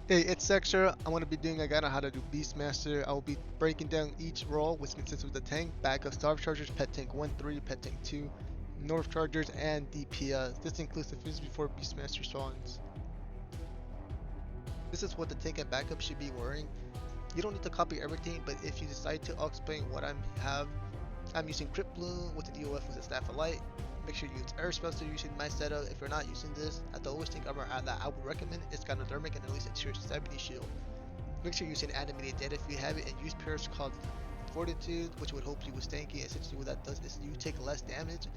Hey, it's Extra. I'm going to be doing a guide on how to do Beastmaster. I will be breaking down each role, which consists of the tank, backup Starve Chargers, Pet Tank 1, 3, Pet Tank 2, North Chargers, and DPS. This includes the physics before Beastmaster spawns. This is what the tank and backup should be wearing. You don't need to copy everything, but if you decide to, I'll explain what I have. I'm using Crypt Bloom with the DOF with the Staff of Light. Make sure you use air spells to using my setup. If you're not using this, the always think armor that I would recommend is Ganodermic and at least a tier 70 shield. Make sure you're using animated dead if you have it, and use pairs called Fortitude, which would help you with stanky. Essentially what that does is you take less damage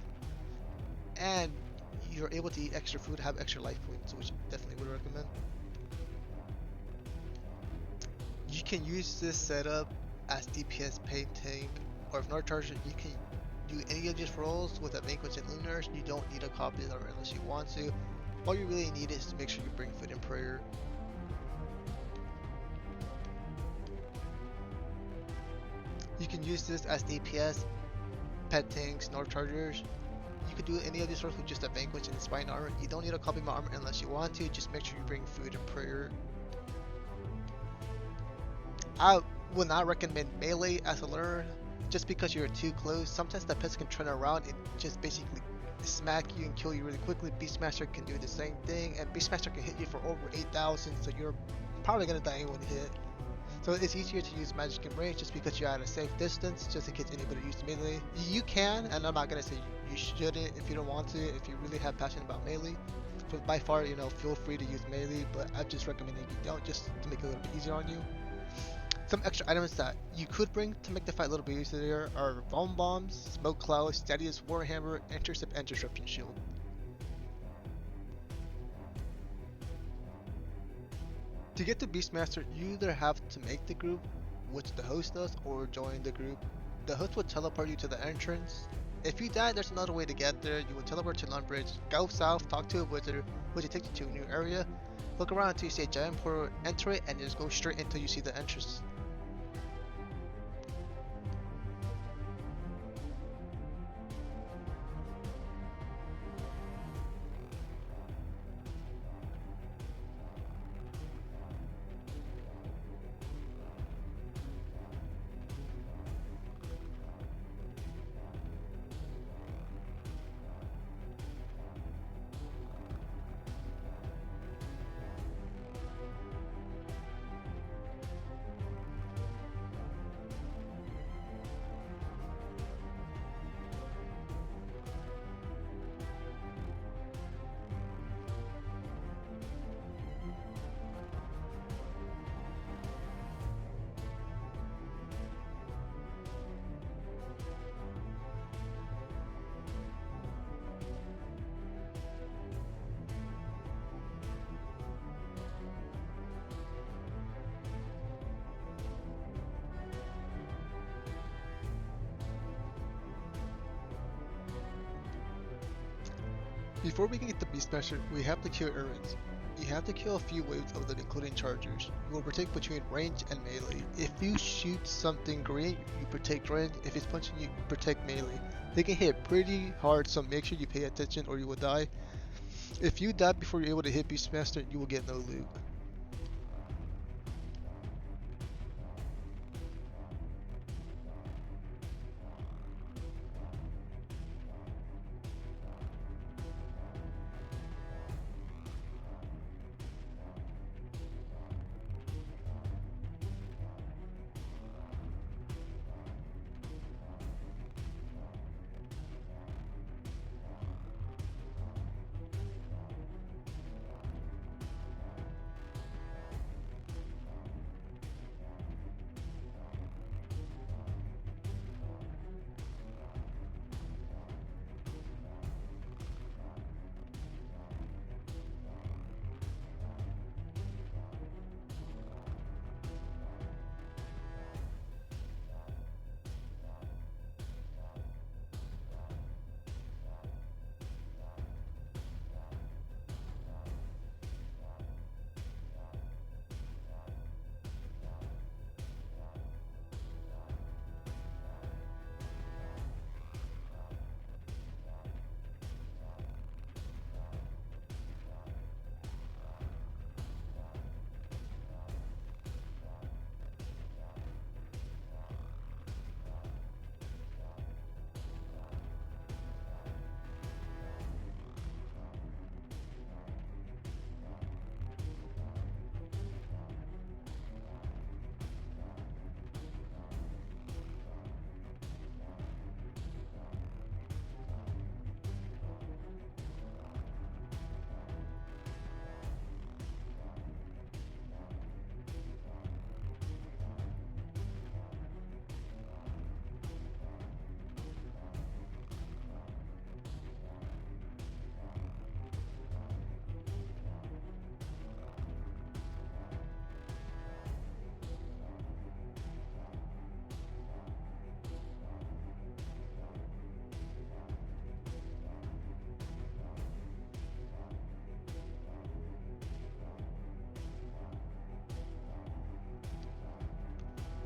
and you're able to eat extra food, have extra life points, which definitely would recommend. You can use this setup as DPS pain tank, or if not charged, you can do any of these roles with a Vanquish and Lunars. You don't need a copy of them unless you want to. All you really need is to make sure you bring food and prayer. You can use this as DPS, pet tanks, North Chargers. You could do any of these roles with just a Vanquish and Spine armor. You don't need a copy of my armor unless you want to. Just make sure you bring food and prayer. I would not recommend melee as a learner just because you're too close. Sometimes the pets can turn around and just basically smack you and kill you really quickly. Beastmaster can do the same thing, and Beastmaster can hit you for over 8,000, so you're probably gonna die in one hit. So it's easier to use magic in range just because you're at a safe distance, just in case anybody uses melee. You can, and I'm not gonna say you shouldn't if you don't want to, if you really have passion about melee. But by far, feel free to use melee, but I just recommend that you don't, just to make it a little bit easier on you. Some extra items that you could bring to make the fight a little bit easier are Vuln Bombs, Smoke Cloud, Stadius Warhammer, Intercept, and Disruption Shield. To get to Beastmaster, you either have to make the group, which the host does, or join the group. The host will teleport you to the entrance. If you die, there's another way to get there. You will teleport to Lumbridge, go south, talk to a wizard, which will take you to a new area. Look around until you see a giant portal, enter it, and just go straight until you see the entrance. Before we can get the Beastmaster, we have to kill errands. You have to kill a few waves of them, including chargers. You will protect between range and melee. If you shoot something green, you protect range. If it's punching you, protect melee. They can hit pretty hard, so make sure you pay attention or you will die. If you die before you're able to hit Beastmaster, you will get no loot.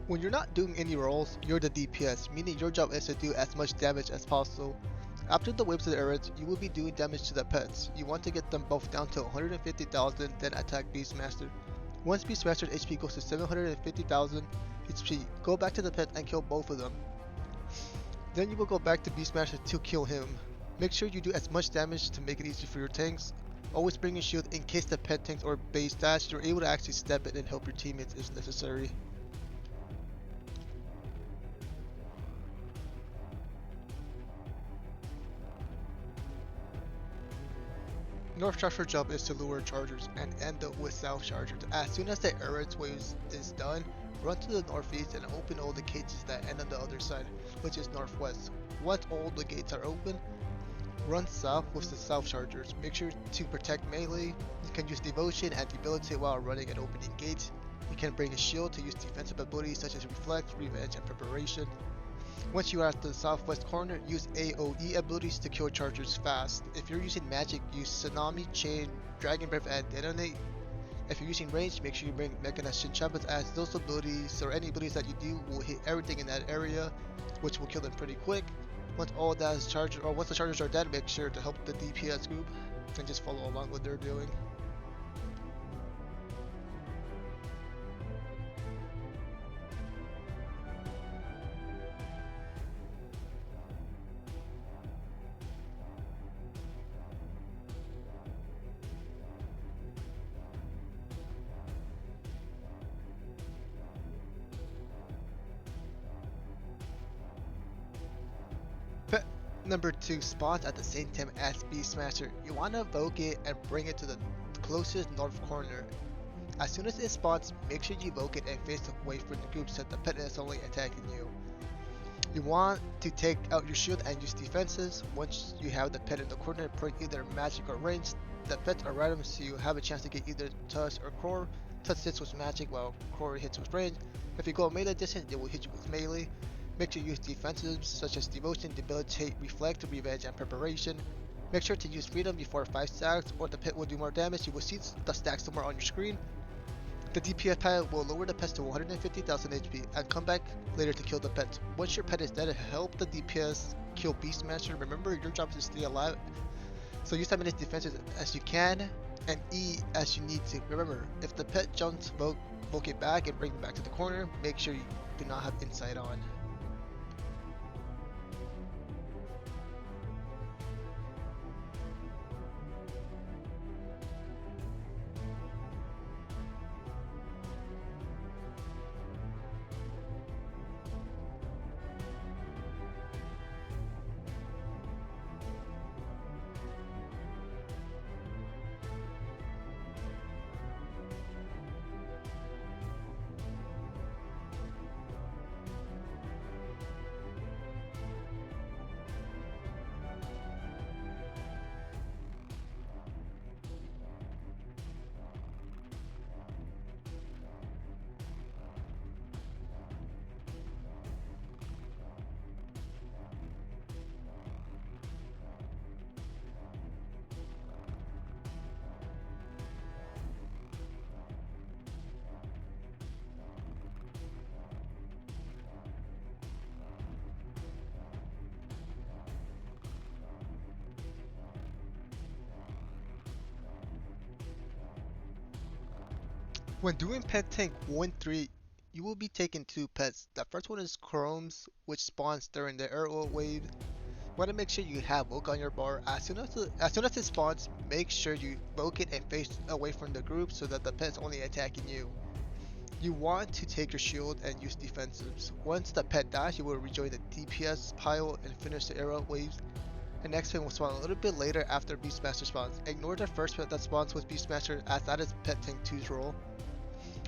When you're not doing any rolls, you're the DPS, meaning your job is to do as much damage as possible. After the waves of the errors, you will be doing damage to the pets. You want to get them both down to 150,000, then attack Beastmaster. Once Beastmaster's HP goes to 750,000 HP, go back to the pet and kill both of them. Then you will go back to Beastmaster to kill him. Make sure you do as much damage to make it easy for your tanks. Always bring your shield in case the pet tanks or base dash, you're able to actually step in and help your teammates if necessary. North Charger job is to lure chargers and end up with south chargers. As soon as the errors waves is done, run to the northeast and open all the cages that end on the other side, which is northwest. Once all the gates are open, run south with the south chargers. Make sure to protect melee. You can use devotion and debilitate while running and opening gates. You can bring a shield to use defensive abilities such as reflect, revenge, and preparation. Once you are at the southwest corner, use AoE abilities to kill chargers fast. If you're using magic, use Tsunami, Chain, Dragon Breath, and Detonate. If you're using range, make sure you bring Mechanized Shinchapas, as those abilities or any abilities that you do will hit everything in that area, which will kill them pretty quick. Once all that is charged, or once the chargers are dead, make sure to help the DPS group and just follow along what they're doing. Pet number 2 spawns at the same time as Beastmaster. You want to evoke it and bring it to the closest north corner. As soon as it spawns, make sure you evoke it and face away from the group so the pet is only attacking you. You want to take out your shield and use defenses. Once you have the pet in the corner, put either magic or range. The pets are random, so you have a chance to get either touch or core. Touch hits with magic while core hits with range. If you go melee distance, it will hit you with melee. Make sure you use defensives such as devotion, debilitate, reflect, revenge, and preparation. Make sure to use freedom before 5 stacks or the pet will do more damage. You will see the stack somewhere on your screen. The DPS pet will lower the pets to 150,000 HP and come back later to kill the pets. Once your pet is dead, help the DPS kill Beastmaster. Remember, your job is to stay alive, so use as many defenses as you can and E as you need to. Remember, if the pet jumps, voke it back and bring it back to the corner. Make sure you do not have insight on. When doing pet tank 1-3, you will be taking 2 pets. The first one is Chromes, which spawns during the arrow wave. Want to make sure you have Woke on your bar. As soon as it spawns, make sure you Woke it and face away from the group so that the pet's only attacking you. You want to take your shield and use defensives. Once the pet dies, you will rejoin the DPS pile and finish the arrow waves. The next pet will spawn a little bit later after Beastmaster spawns. Ignore the first pet that spawns with Beastmaster, as that is pet tank 2's role.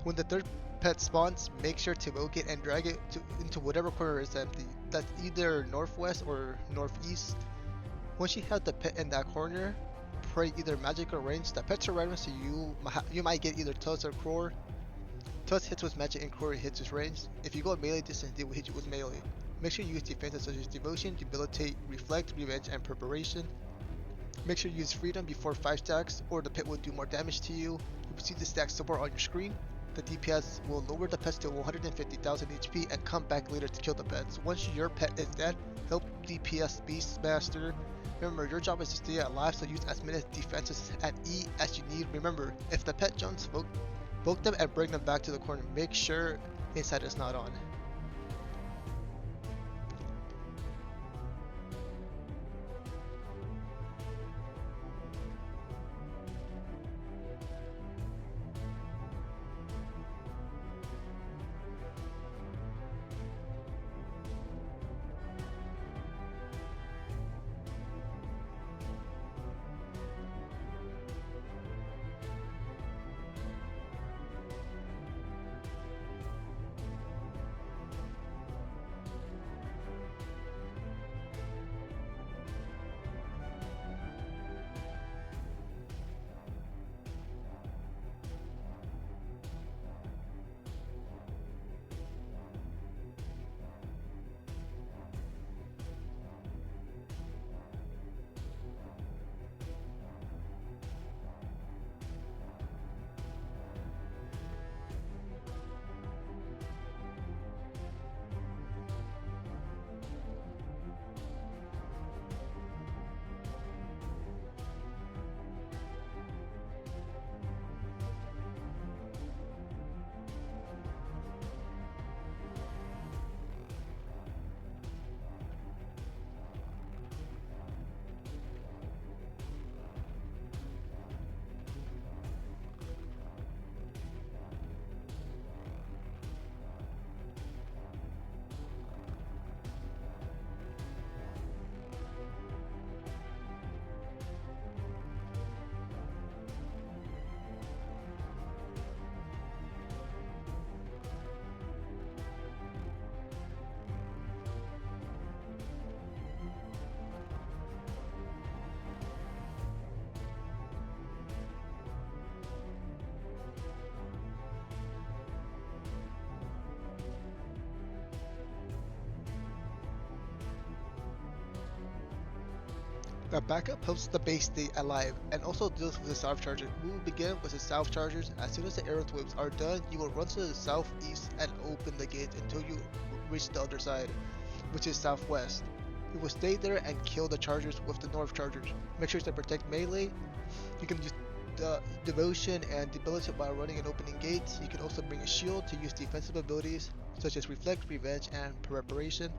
When the third pet spawns, make sure to evoke it and drag it into whatever corner is empty. That's either northwest or northeast. Once you have the pet in that corner, pray either magic or range. The pets are random, so you might get either Tuss or Crore. Tuss hits with magic and Crore hits with range. If you go melee distance, they will hit you with melee. Make sure you use defenses such as devotion, debilitate, reflect, revenge, and preparation. Make sure you use freedom before 5 stacks or the pet will do more damage to you. You will see the stack somewhere on your screen. The DPS will lower the pets to 150,000 HP and come back later to kill the pets. Once your pet is dead, help DPS Beastmaster. Remember, your job is to stay alive, so use as many defenses and E as you need. Remember, if the pet jumps, poke them and bring them back to the corner. Make sure inside is not on. The backup helps the base stay alive and also deals with the south charger. We will begin with the south chargers. As soon as the arrow waves are done, you will run to the southeast and open the gate until you reach the other side, which is southwest. You will stay there and kill the chargers with the north chargers. Make sure to protect melee. You can use devotion and debility by running and opening gates. You can also bring a shield to use defensive abilities such as reflect, revenge, and preparation.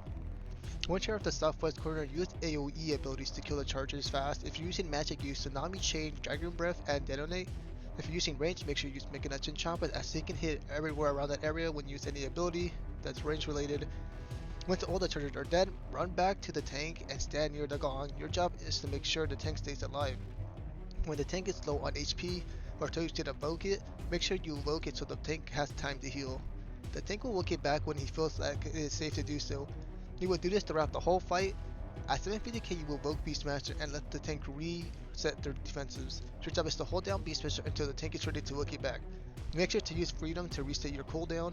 Once you're at the southwest corner, use AoE abilities to kill the chargers fast. If you're using magic, use Tsunami Chain, Dragon Breath, and Detonate. If you're using range, make sure you use Mega Nut Chomp as they can hit everywhere around that area when you use any ability that's range related. Once all the chargers are dead, run back to the tank and stand near the gong. Your job is to make sure the tank stays alive. When the tank is low on HP or tells you to invoke it, make sure you invoke it so the tank has time to heal. The tank will look it back when he feels like it is safe to do so. You will do this throughout the whole fight. At 750k, you will invoke Beastmaster and let the tank reset their defenses. Your job is to hold down Beastmaster until the tank is ready to look it back. Make sure to use Freedom to reset your cooldown.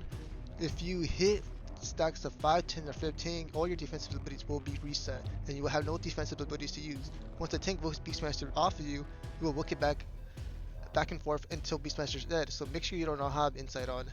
If you hit stacks of 5, 10, or 15, all your defensive abilities will be reset, and you will have no defensive abilities to use. Once the tank votes Beastmaster off of you, you will look it back and forth until Beastmaster is dead, so make sure you don't have Insight on.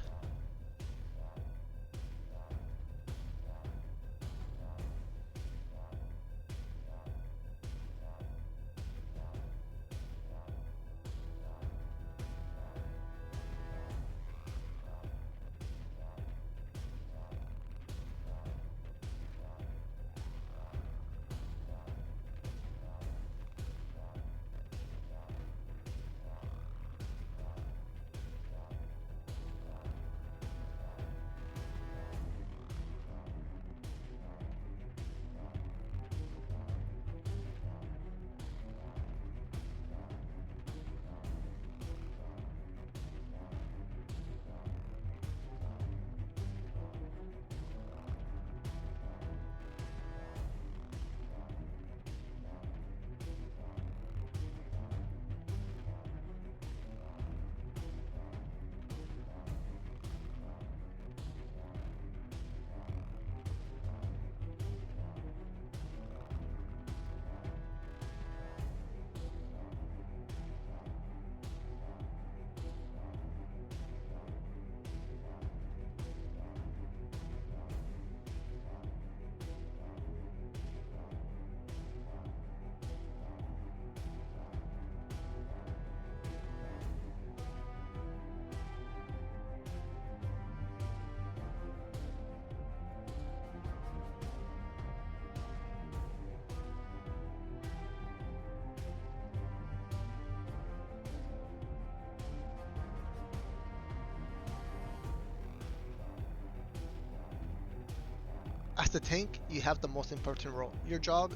As the tank, you have the most important role. Your job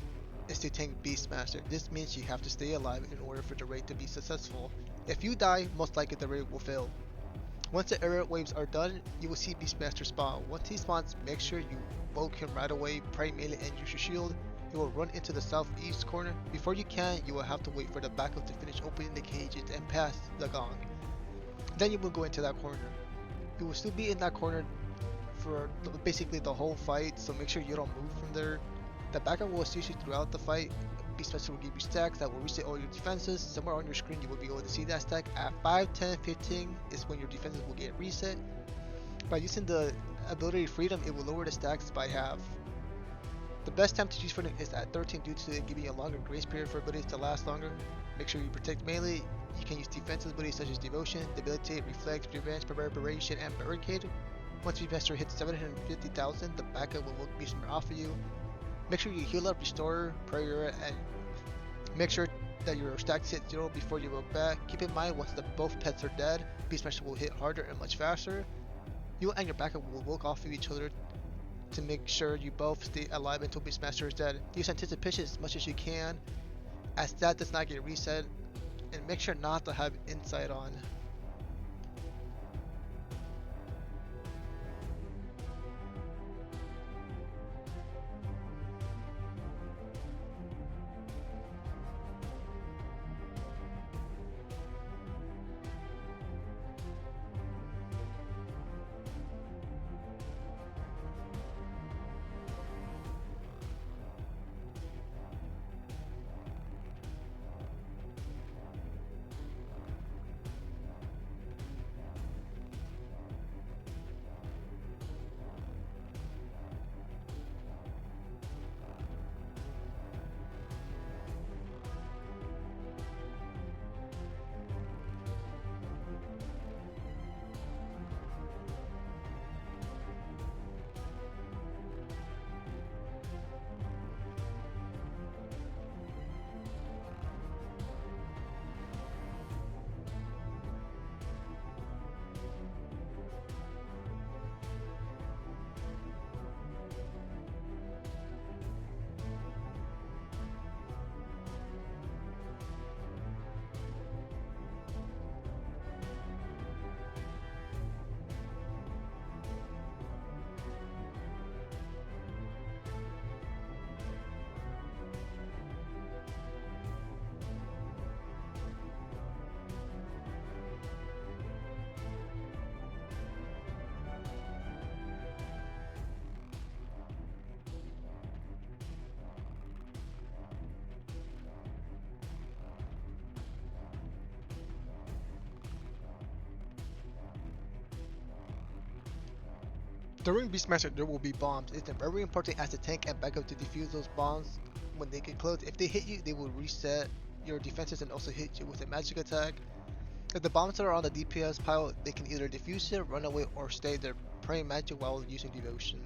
is to tank Beastmaster. This means you have to stay alive in order for the raid to be successful. If you die, most likely the raid will fail. Once the air waves are done, you will see Beastmaster spawn. Once he spawns, make sure you poke him right away, pray melee and use your shield. He will run into the southeast corner. Before you can, you will have to wait for the backup to finish opening the cages and pass the gong. Then you will go into that corner. You will still be in that corner for basically the whole fight, so make sure you don't move from there. The backup will assist you throughout the fight. Beastmaster will give you stacks that will reset all your defenses. Somewhere on your screen you will be able to see that stack. At 5, 10, 15 is when your defenses will get reset. By using the ability Freedom, it will lower the stacks by half. The best time to use Freedom is at 13 due to it giving you a longer grace period for abilities to last longer. Make sure you protect melee. You can use defensive abilities such as Devotion, Debilitate, Reflect, Revenge, Reverberation, and Barricade. Once Beastmaster hits 750,000, the backup will look Beastmaster off of you. Make sure you heal up, restore, prayer, and make sure that your stacks hit 0 before you look back. Keep in mind, once both pets are dead, Beastmaster will hit harder and much faster. You and your backup will look off of each other to make sure you both stay alive until Beastmaster is dead. Use Anticipation as much as you can, as that does not get reset, and make sure not to have Insight on. During Beastmaster, there will be bombs. It's very important as a tank and backup to defuse those bombs when they get close. If they hit you, they will reset your defenses and also hit you with a magic attack. If the bombs are on the DPS pile, they can either defuse it, run away, or stay there, praying magic while using Devotion.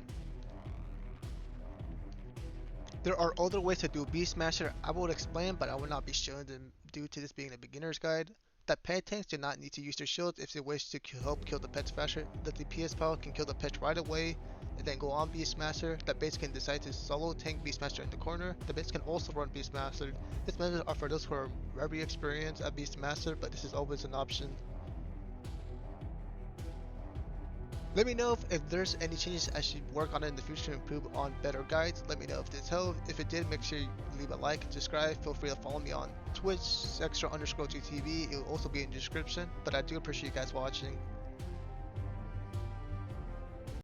There are other ways to do Beastmaster I will explain, but I will not be showing them due to this being a beginner's guide. The pet tanks do not need to use their shields if they wish to help kill the pets faster. The DPS pile can kill the pets right away and then go on Beastmaster. The base can decide to solo tank Beastmaster in the corner. The base can also run Beastmaster. This method are for those who are very experienced at Beastmaster, but this is always an option. Let me know if there's any changes I should work on in the future to improve on better guides. Let me know if this helped. If it did, make sure you leave a like and subscribe. Feel free to follow me on Twitch, extra_GTV. It will also be in the description. But I do appreciate you guys watching.